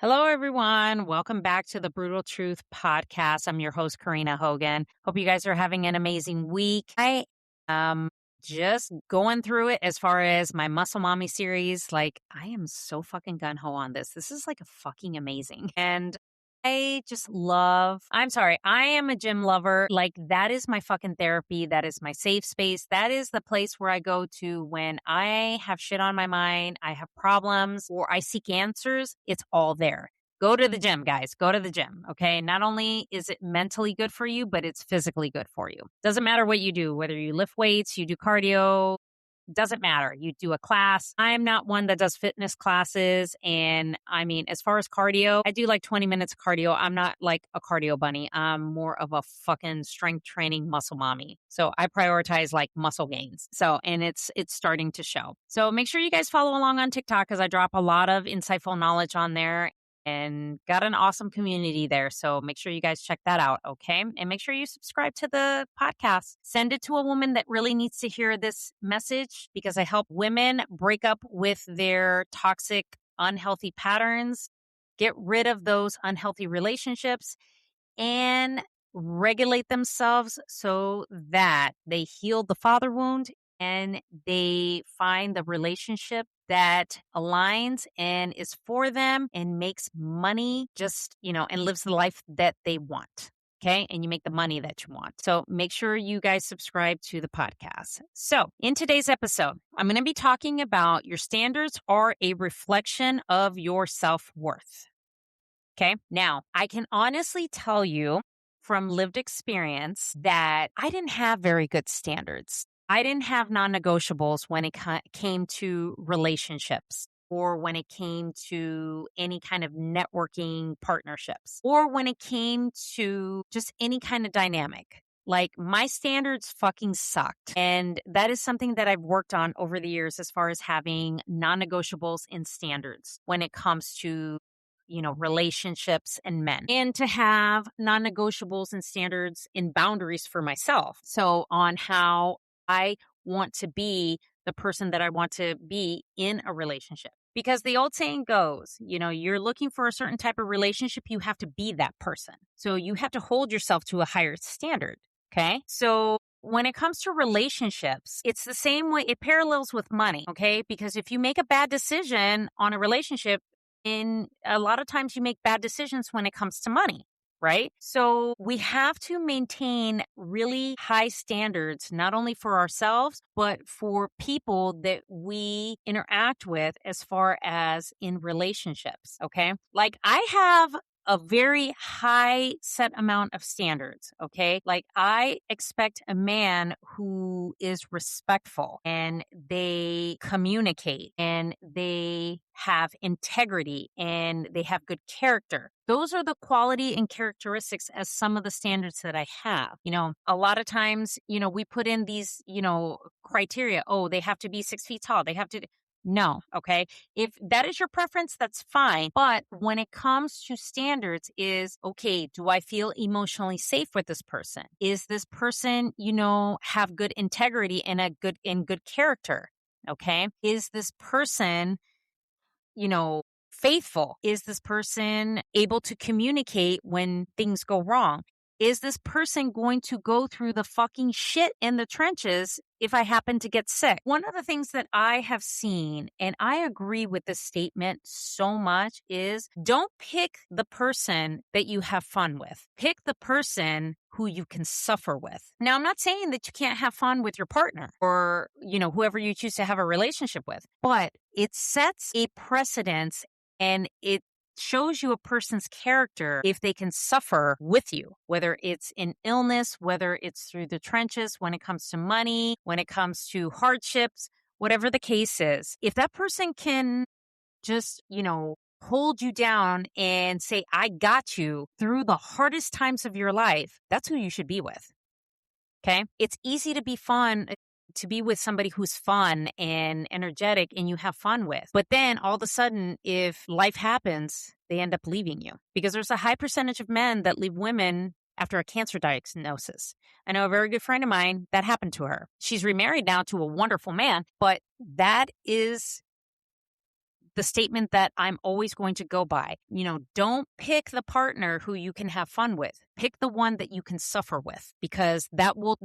Hello, everyone. Welcome back to the Brutal Truth Podcast. I'm your host, Karinna Hogan. Hope you guys are having an amazing week. I am just going through it as far as my Muscle Mommy series. I am so fucking gun ho on this. This is like a fucking amazing. And I just I am a gym lover. That is my fucking therapy. That is my safe space. That is the place where I go to when I have shit on my mind, I have problems, or I seek answers. It's all there. Go to the gym, guys. Go to the gym. Okay. Not only is it mentally good for you, but it's physically good for you. Doesn't matter what you do, whether you lift weights, you do cardio, doesn't matter. You do a class. I'm not one that does fitness classes. And I mean, as far as cardio, I do like 20 minutes of cardio. I'm not like a cardio bunny. I'm more of a fucking strength training muscle mommy. So I prioritize like muscle gains. And it's starting to show. So make sure you guys follow along on TikTok because I drop a lot of insightful knowledge on there. And got an awesome community there. So make sure you guys check that out, okay? And make sure you subscribe to the podcast. Send it to a woman that really needs to hear this message because I help women break up with their toxic, unhealthy patterns, get rid of those unhealthy relationships, and regulate themselves so that they heal the father wound and they find the relationship that aligns and is for them and makes money and lives the life that they want. Okay. And you make the money that you want. So make sure you guys subscribe to the podcast. So in today's episode, I'm going to be talking about your standards are a reflection of your self-worth. Okay. Now, I can honestly tell you from lived experience that I didn't have very good standards. I didn't have non-negotiables when it came to relationships or when it came to any kind of networking partnerships or when it came to just any kind of dynamic. Like my standards fucking sucked. And that is something that I've worked on over the years as far as having non-negotiables and standards when it comes to relationships and men, and to have non-negotiables and standards and boundaries for myself. So on how I want to be the person that I want to be in a relationship. Because the old saying goes, you're looking for a certain type of relationship, you have to be that person. So you have to hold yourself to a higher standard. Okay. So when it comes to relationships, it's the same way. It parallels with money. Okay. Because if you make a bad decision on a relationship, a lot of times you make bad decisions when it comes to money, right? So we have to maintain really high standards, not only for ourselves, but for people that we interact with as far as in relationships. Okay. Like I have a very high set amount of standards. Okay. Like I expect a man who is respectful and they communicate and they have integrity and they have good character. Those are the quality and characteristics as some of the standards that I have. A lot of times, we put in these, criteria. Oh, they have to be 6 feet tall. They have to. No. Okay. If that is your preference, that's fine. But when it comes to standards okay, do I feel emotionally safe with this person? Is this person, have good integrity and good character? Okay. Is this person, faithful? Is this person able to communicate when things go wrong? Is this person going to go through the fucking shit in the trenches if I happen to get sick? One of the things that I have seen, and I agree with this statement so much, is don't pick the person that you have fun with. Pick the person who you can suffer with. Now, I'm not saying that you can't have fun with your partner or, whoever you choose to have a relationship with, but it sets a precedence and it shows you a person's character if they can suffer with you, whether it's in illness, whether it's through the trenches, when it comes to money, when it comes to hardships, whatever the case is. If that person can just, hold you down and say, I got you through the hardest times of your life, that's who you should be with. Okay. It's easy to be with somebody who's fun and energetic and you have fun with. But then all of a sudden, if life happens, they end up leaving you because there's a high percentage of men that leave women after a cancer diagnosis. I know a very good friend of mine that happened to her. She's remarried now to a wonderful man, but that is the statement that I'm always going to go by. Don't pick the partner who you can have fun with. Pick the one that you can suffer with, because that will,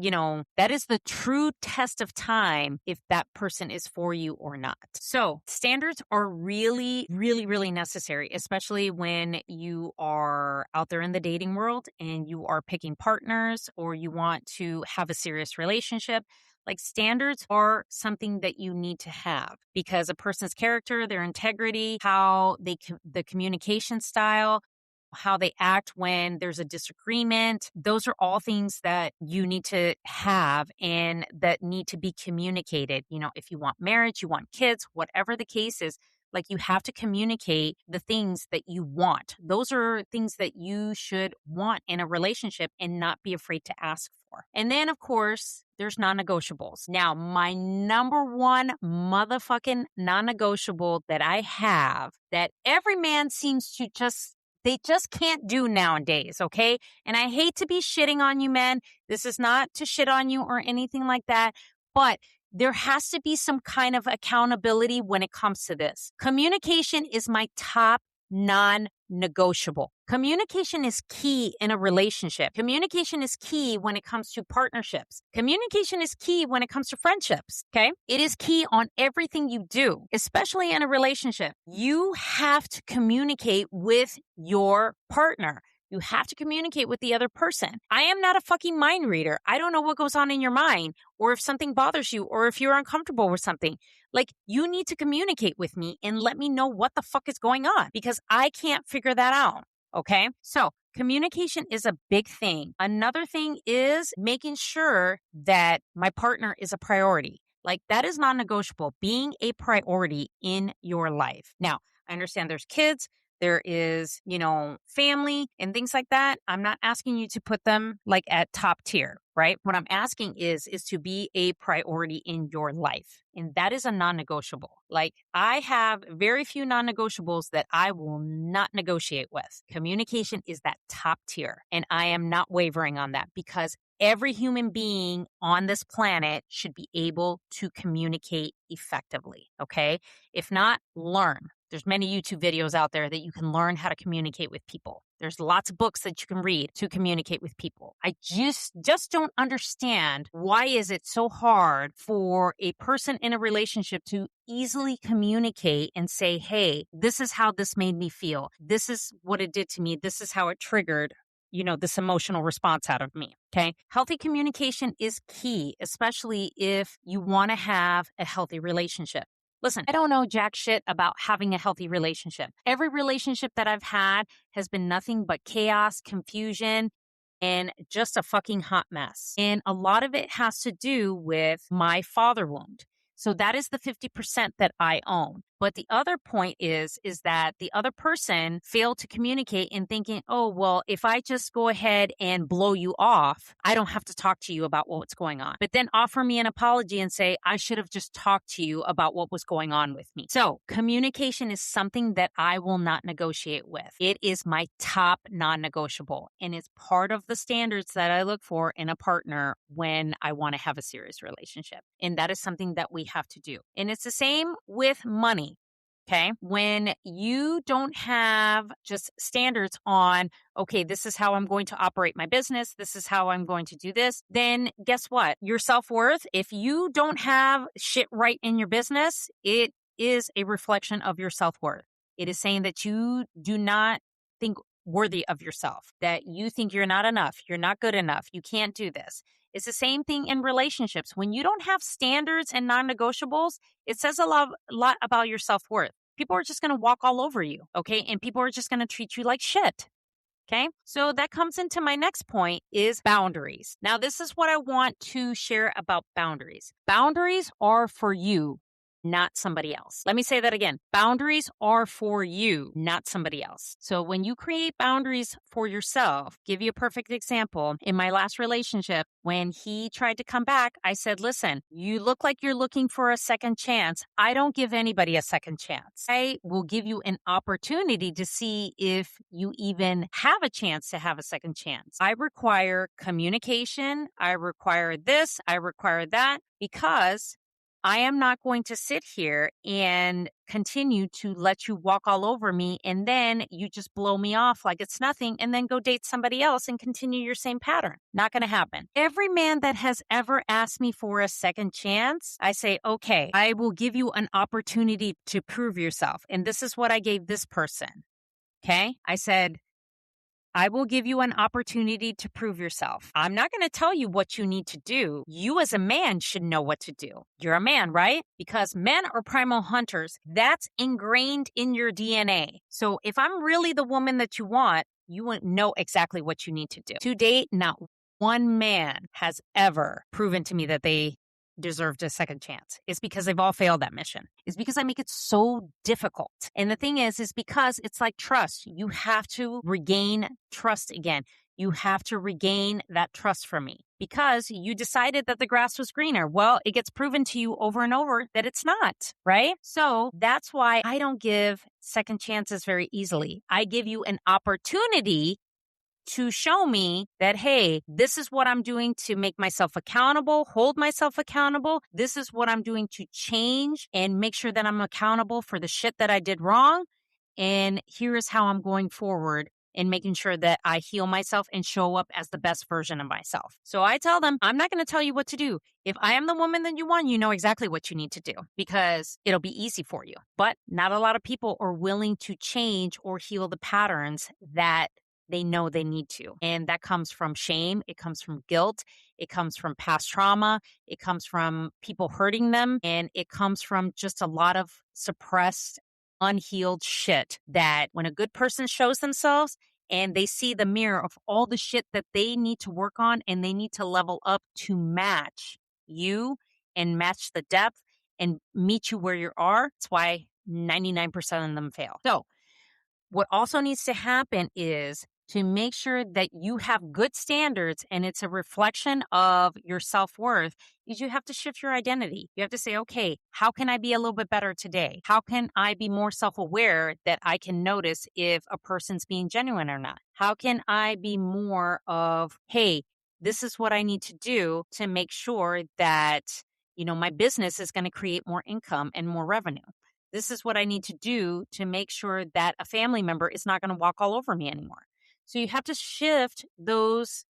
that is the true test of time if that person is for you or not. So standards are really, really, really necessary, especially when you are out there in the dating world and you are picking partners or you want to have a serious relationship. Like, standards are something that you need to have, because a person's character, their integrity, the communication style, how they act when there's a disagreement, those are all things that you need to have and that need to be communicated. If you want marriage, you want kids, whatever the case is, like, you have to communicate the things that you want. Those are things that you should want in a relationship and not be afraid to ask for. And then, of course, there's non-negotiables. Now, my number one motherfucking non-negotiable that I have that every man seems to they just can't do nowadays, okay? And I hate to be shitting on you, men. This is not to shit on you or anything like that, but there has to be some kind of accountability when it comes to this. Communication is my top non-negotiable. Communication is key in a relationship. Communication is key when it comes to partnerships. Communication is key when it comes to friendships, okay? It is key on everything you do, especially in a relationship. You have to communicate with your partner. You have to communicate with the other person. I am not a fucking mind reader. I don't know what goes on in your mind, or if something bothers you, or if you're uncomfortable with something. Like, you need to communicate with me and let me know what the fuck is going on, because I can't figure that out. Okay? So communication is a big thing. Another thing is making sure that my partner is a priority. Like, that is non-negotiable, being a priority in your life. Now, I understand there's kids, there is, family and things like that. I'm not asking you to put them like at top tier, right? What I'm asking is to be a priority in your life. And that is a non-negotiable. Like, I have very few non-negotiables that I will not negotiate with. Communication is that top tier. And I am not wavering on that, because every human being on this planet should be able to communicate effectively. Okay? If not, learn. There's many YouTube videos out there that you can learn how to communicate with people. There's lots of books that you can read to communicate with people. I just don't understand, why is it so hard for a person in a relationship to easily communicate and say, hey, this is how this made me feel. This is what it did to me. This is how it triggered this emotional response out of me. Okay. Healthy communication is key, especially if you want to have a healthy relationship. Listen, I don't know jack shit about having a healthy relationship. Every relationship that I've had has been nothing but chaos, confusion, and just a fucking hot mess. And a lot of it has to do with my father wound. So that is the 50% that I own. But the other point is that the other person failed to communicate in thinking, oh, well, if I just go ahead and blow you off, I don't have to talk to you about what's going on. But then offer me an apology and say, I should have just talked to you about what was going on with me. So communication is something that I will not negotiate with. It is my top non-negotiable. And it's part of the standards that I look for in a partner when I want to have a serious relationship. And that is something that we have to do. And it's the same with money. Okay. When you don't have just standards on, okay, this is how I'm going to operate my business, this is how I'm going to do this, then guess what? Your self-worth, if you don't have shit right in your business, it is a reflection of your self-worth. It is saying that you do not think worthy of yourself, that you think you're not enough, you're not good enough, you can't do this. It's the same thing in relationships. When you don't have standards and non-negotiables, it says a lot about your self-worth. People are just going to walk all over you, okay? And people are just going to treat you like shit, okay? So that comes into my next point, is boundaries. Now, this is what I want to share about boundaries. Boundaries are for you, not somebody else. Let me say that again. Boundaries are for you, not somebody else. So when you create boundaries for yourself, give you a perfect example. In my last relationship, when he tried to come back, I said, listen, you look like you're looking for a second chance. I don't give anybody a second chance. I will give you an opportunity to see if you even have a chance to have a second chance. I require communication. I require this. I require that, because I am not going to sit here and continue to let you walk all over me and then you just blow me off like it's nothing and then go date somebody else and continue your same pattern. Not going to happen. Every man that has ever asked me for a second chance, I say, okay, I will give you an opportunity to prove yourself. And this is what I gave this person. Okay. I said, I will give you an opportunity to prove yourself. I'm not going to tell you what you need to do. You as a man should know what to do. You're a man, right? Because men are primal hunters. That's ingrained in your DNA. So if I'm really the woman that you want, you won't know exactly what you need to do. To date, not one man has ever proven to me that they deserved a second chance. It's because they've all failed that mission. It's because I make it so difficult. And the thing is because it's like trust. You have to regain trust again. You have to regain that trust from me because you decided that the grass was greener. Well, it gets proven to you over and over that it's not, right? So that's why I don't give second chances very easily. I give you an opportunity to show me that, hey, this is what I'm doing to make myself accountable, hold myself accountable. This is what I'm doing to change and make sure that I'm accountable for the shit that I did wrong. And here is how I'm going forward and making sure that I heal myself and show up as the best version of myself. So I tell them, I'm not going to tell you what to do. If I am the woman that you want, you know exactly what you need to do because it'll be easy for you. But not a lot of people are willing to change or heal the patterns that they know they need to. And that comes from shame. It comes from guilt. It comes from past trauma. It comes from people hurting them. And it comes from just a lot of suppressed, unhealed shit that when a good person shows themselves and they see the mirror of all the shit that they need to work on and they need to level up to match you and match the depth and meet you where you are, that's why 99% of them fail. So what also needs to happen is to make sure that you have good standards and it's a reflection of your self-worth is you have to shift your identity. You have to say, okay, how can I be a little bit better today? How can I be more self-aware that I can notice if a person's being genuine or not? How can I be more of, hey, this is what I need to do to make sure that, my business is going to create more income and more revenue. This is what I need to do to make sure that a family member is not going to walk all over me anymore. So you have to shift those,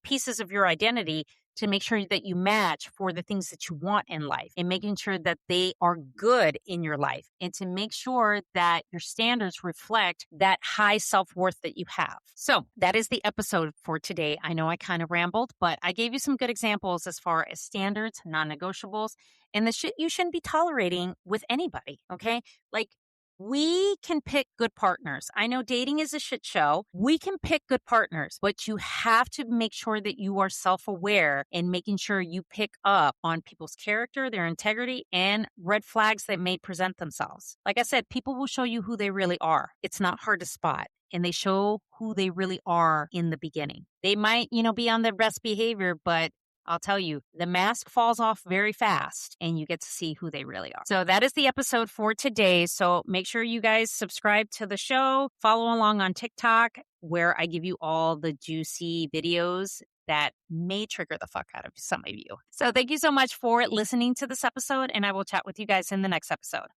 pieces of your identity to make sure that you match for the things that you want in life and making sure that they are good in your life and to make sure that your standards reflect that high self-worth that you have. So that is the episode for today. I know I kind of rambled, but I gave you some good examples as far as standards, non-negotiables, and the shit you shouldn't be tolerating with anybody, okay? Like, we can pick good partners. I know dating is a shit show. We can pick good partners, but you have to make sure that you are self-aware and making sure you pick up on people's character, their integrity, and red flags that may present themselves. Like I said, people will show you who they really are. It's not hard to spot. And they show who they really are in the beginning. They might, be on their best behavior, but I'll tell you, the mask falls off very fast and you get to see who they really are. So that is the episode for today. So make sure you guys subscribe to the show, follow along on TikTok where I give you all the juicy videos that may trigger the fuck out of some of you. So thank you so much for listening to this episode and I will chat with you guys in the next episode.